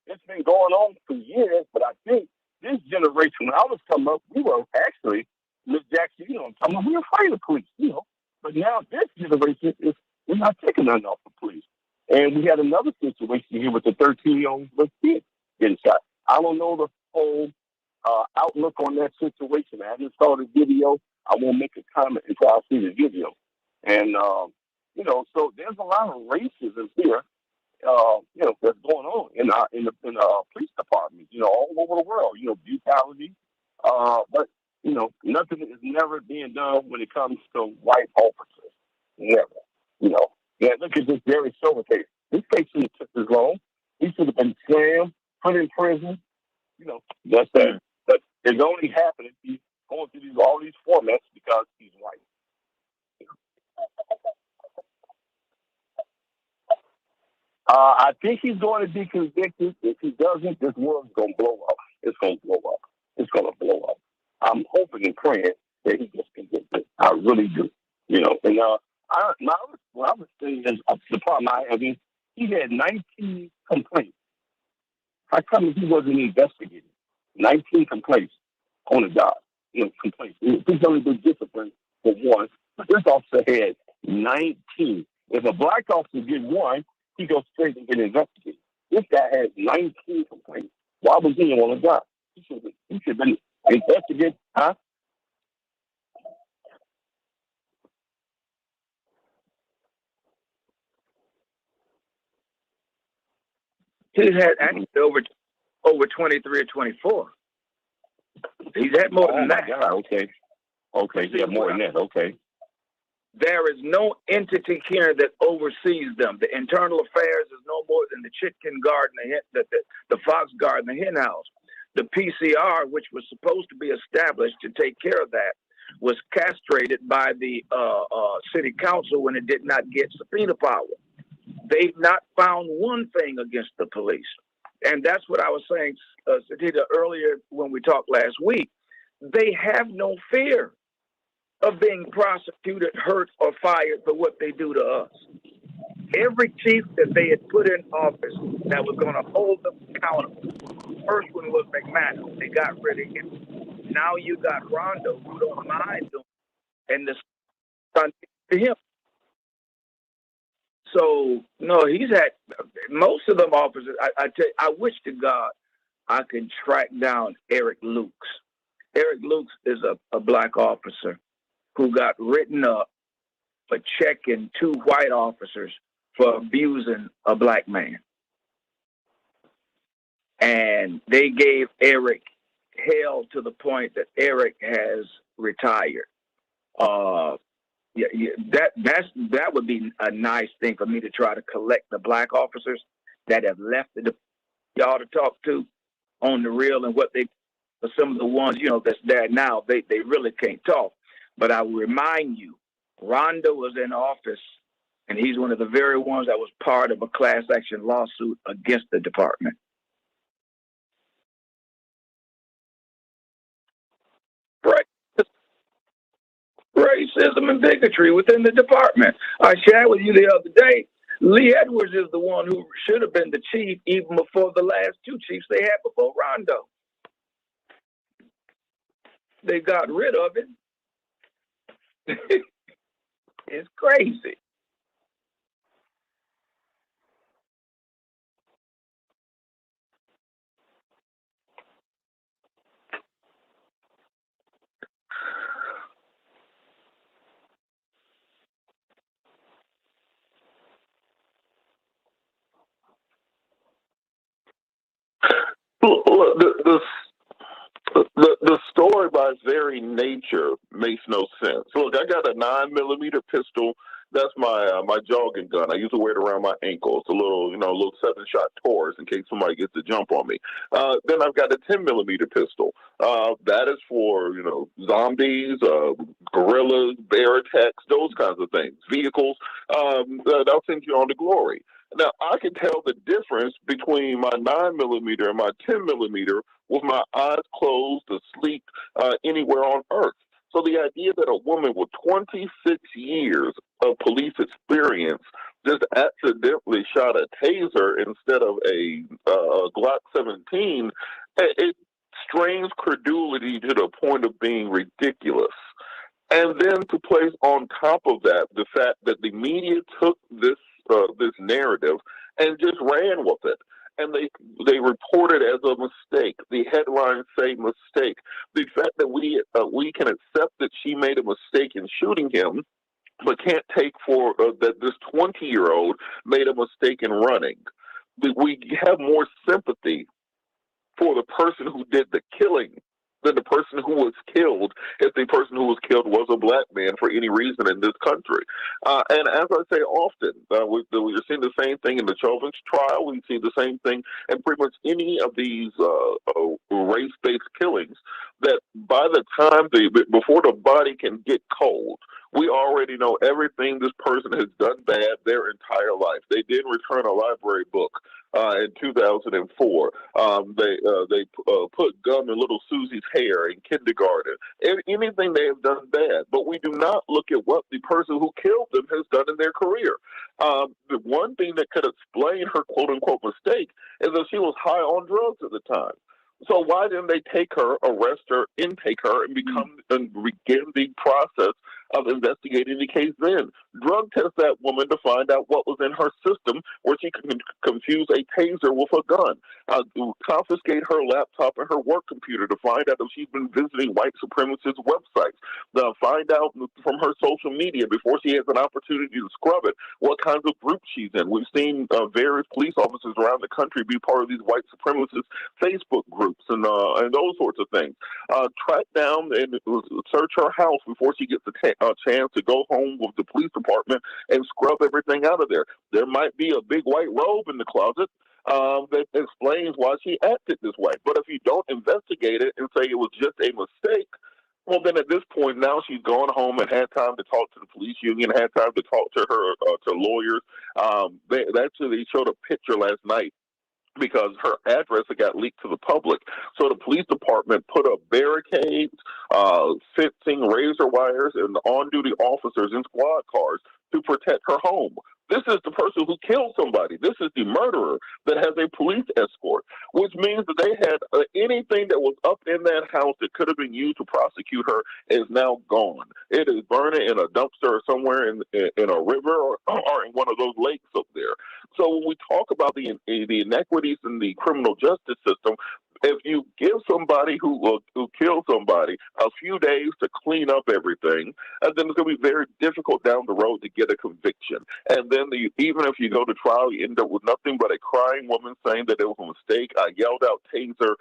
it's been going on for years, but I think this generation, when I was coming up, we were actually, Ms. Jackson, we were afraid of police, But now this generation we're not taking nothing off the police. And we had another situation here with the 13-year-old kid getting shot. I don't know the whole outlook on that situation. I haven't saw the video. I won't make a comment until I see the video. And, so there's a lot of racism here, that's going on in the police department, all over the world, brutality. But, nothing is never being done when it comes to white officers. Never, Yeah, look at this Jerry Silver case. This case shouldn't have took this long. He should have been slammed, put in prison, that's that. But it's only happening. He's going through all these formats because he's white. I think he's going to be convicted. If he doesn't, this world's going to blow up. It's going to blow up. It's going to blow up. I'm hoping and praying that he gets convicted. I really do. And what I was saying is the problem I have is he had 19 complaints. How come he wasn't investigated? 19 complaints on a job. Complaints. He's only been disciplined for one, but this officer had 19. If a black officer get one, he goes straight and get investigated. This guy has 19 complaints. Why was he on a job? He should have been investigated, huh? He's had actually over 23 or 24. He's had more than that. God, okay. Okay, yeah, more than that. Okay. There is no entity here that oversees them. The internal affairs is no more than the chicken guard and the fox guard in the hen house. The PCR, which was supposed to be established to take care of that, was castrated by the city council when it did not get subpoena power. They've not found one thing against the police. And that's what I was saying, Santita, earlier when we talked last week. they have no fear of being prosecuted, hurt, or fired for what they do to us. Every chief that they had put in office that was going to hold them accountable. First one was McMahon. They got rid of him. Now you got Rondo, who don't mind them, and the son to him. So no, he's had most of them officers. I tell you, I wish to God I could track down Eric Lukes. Eric Lukes is a black officer who got written up for checking two white officers for abusing a black man. And they gave Eric hell to the point that Eric has retired. That would be a nice thing for me to try to collect the black officers that have left y'all to talk to on the real, and what they, for some of the ones, that's there now, they really can't talk. But I will remind you, Rondo was in office, and he's one of the very ones that was part of a class action lawsuit against the department. Right. Racism and bigotry within the department. I shared with you the other day, Lee Edwards is the one who should have been the chief even before the last two chiefs they had before Rondo. They got rid of it. It's crazy. Look, the story by its very nature makes no sense. Look, I got a 9mm pistol. That's my jogging gun. I used to wear it around my ankle. It's a little 7-shot Taurus in case somebody gets to jump on me. Then I've got a 10mm pistol. That is for zombies, gorillas, bear attacks, those kinds of things. Vehicles. That'll send you on to glory. Now, I can tell the difference between my 9mm and my 10mm with my eyes closed, asleep, anywhere on earth. So the idea that a woman with 26 years of police experience just accidentally shot a taser instead of a Glock 17, it strains credulity to the point of being ridiculous. And then to place on top of that the fact that the media took this narrative and just ran with it. And they report it as a mistake. The headlines say mistake. The fact that we can accept that she made a mistake in shooting him, but can't take for that this 20-year-old made a mistake in running. We have more sympathy for the person who did the killing than the person who was killed, if the person who was killed was a black man for any reason in this country. And as I say often, we're seeing the same thing in the Chauvin's trial. We see the same thing in pretty much any of these race-based killings, that by the time before the body can get cold, we already know everything this person has done bad their entire life. They did return a library book in 2004. They put gum in little Susie's hair in kindergarten. Anything they have done bad, but we do not look at what the person who killed them has done in their career. The one thing that could explain her quote-unquote mistake is that she was high on drugs at the time. So why didn't they take her, arrest her, intake her, and begin the process of investigating the case then? Drug test that woman to find out what was in her system, where she could confuse a taser with a gun. Confiscate her laptop and her work computer to find out if she's been visiting white supremacist websites. Find out from her social media before she has an opportunity to scrub it what kinds of groups she's in. We've seen various police officers around the country be part of these white supremacist Facebook groups and those sorts of things. Track down and search her house before she gets a chance to go home with the police department and scrub everything out of there. There might be a big white robe in the closet that explains why she acted this way. But if you don't investigate it and say it was just a mistake, well, then at this point now she's gone home and had time to talk to the police union, had time to talk to her to lawyers. They showed a picture last night because her address had got leaked to the public. So the police department put up barricades, fencing, razor wires, and on-duty officers in squad cars to protect her home. This is the person who killed somebody. This is the murderer that has a police escort, which means that they had anything that was up in that house that could have been used to prosecute her is now gone. It is burning in a dumpster or somewhere in a river or in one of those lakes up there. So when we talk about the inequities in the criminal justice system, if you give somebody who killed somebody a few days to clean up everything, and then it's going to be very difficult down the road to get a conviction. And then even if you go to trial, you end up with nothing but a crying woman saying that it was a mistake. I yelled out Taser.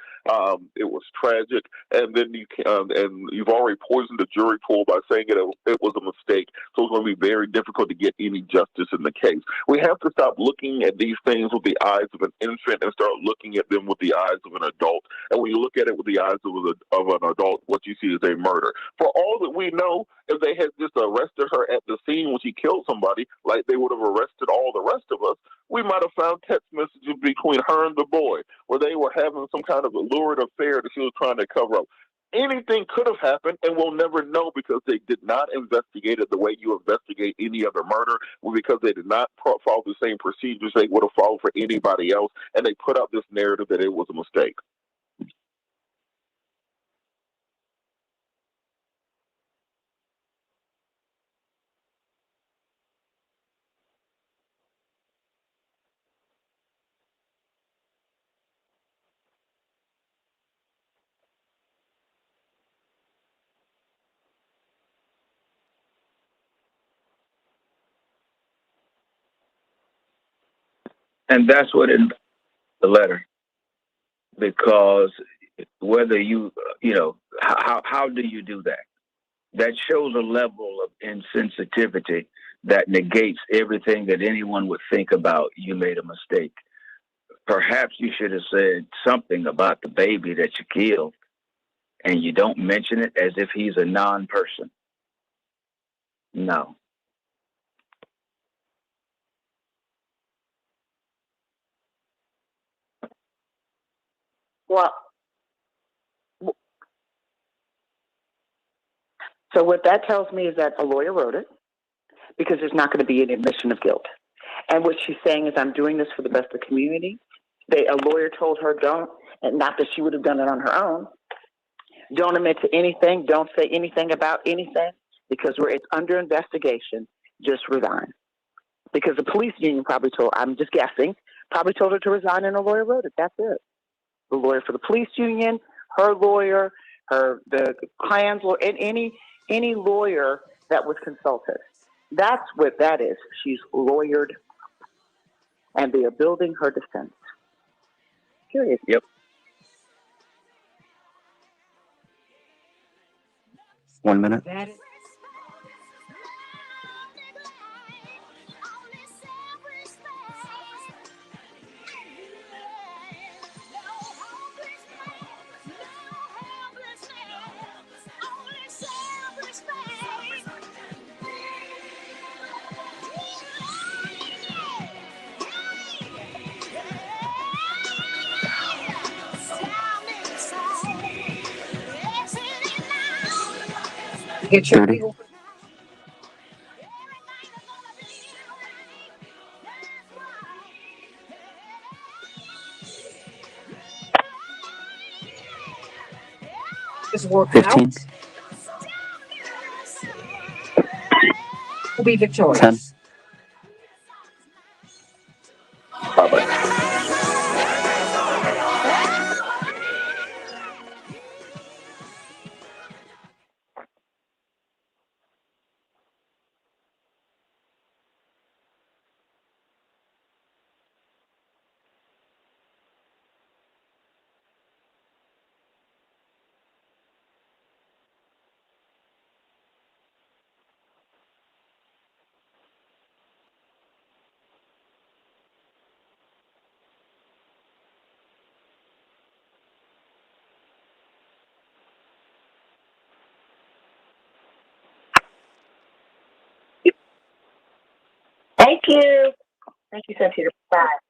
It was tragic. And then you've already poisoned the jury pool by saying it was a mistake. So it's going to be very difficult to get any justice in the case. We have to stop looking at these things with the eyes of an infant and start looking at them with the eyes of an adult. And when you look at it with the eyes of an adult, what you see is a murder. For all that we know, if they had just arrested her at the scene when she killed somebody, like they would have arrested all the rest of us, we might have found text messages between her and the boy where they were having some kind of lurid affair that she was trying to cover up. Anything could have happened, and we'll never know because they did not investigate it the way you investigate any other murder, because they did not follow the same procedures they would have followed for anybody else, and they put out this narrative that it was a mistake. And that's what in the letter, because whether how do you do that? That shows a level of insensitivity that negates everything that anyone would think about. You made a mistake. Perhaps you should have said something about the baby that you killed, and you don't mention it as if he's a non-person. No. Well, so what that tells me is that a lawyer wrote it because there's not going to be an admission of guilt. And what she's saying is, I'm doing this for the best of the community. A lawyer told her don't, and not that she would have done it on her own. Don't admit to anything. Don't say anything about anything because it's under investigation. Just resign. Because the police union probably I'm just guessing, probably told her to resign and a lawyer wrote it. That's it. The lawyer for the police union, her lawyer, the Klan's lawyer, and any lawyer that was consulted. That's what that is. She's lawyered, and they are building her defense. Curious. Yep. 1 minute. Get your 30. legal. Just work 15. out. Will be 10. victorious. Bye-bye. Thank you. Thank you, Santita. Bye.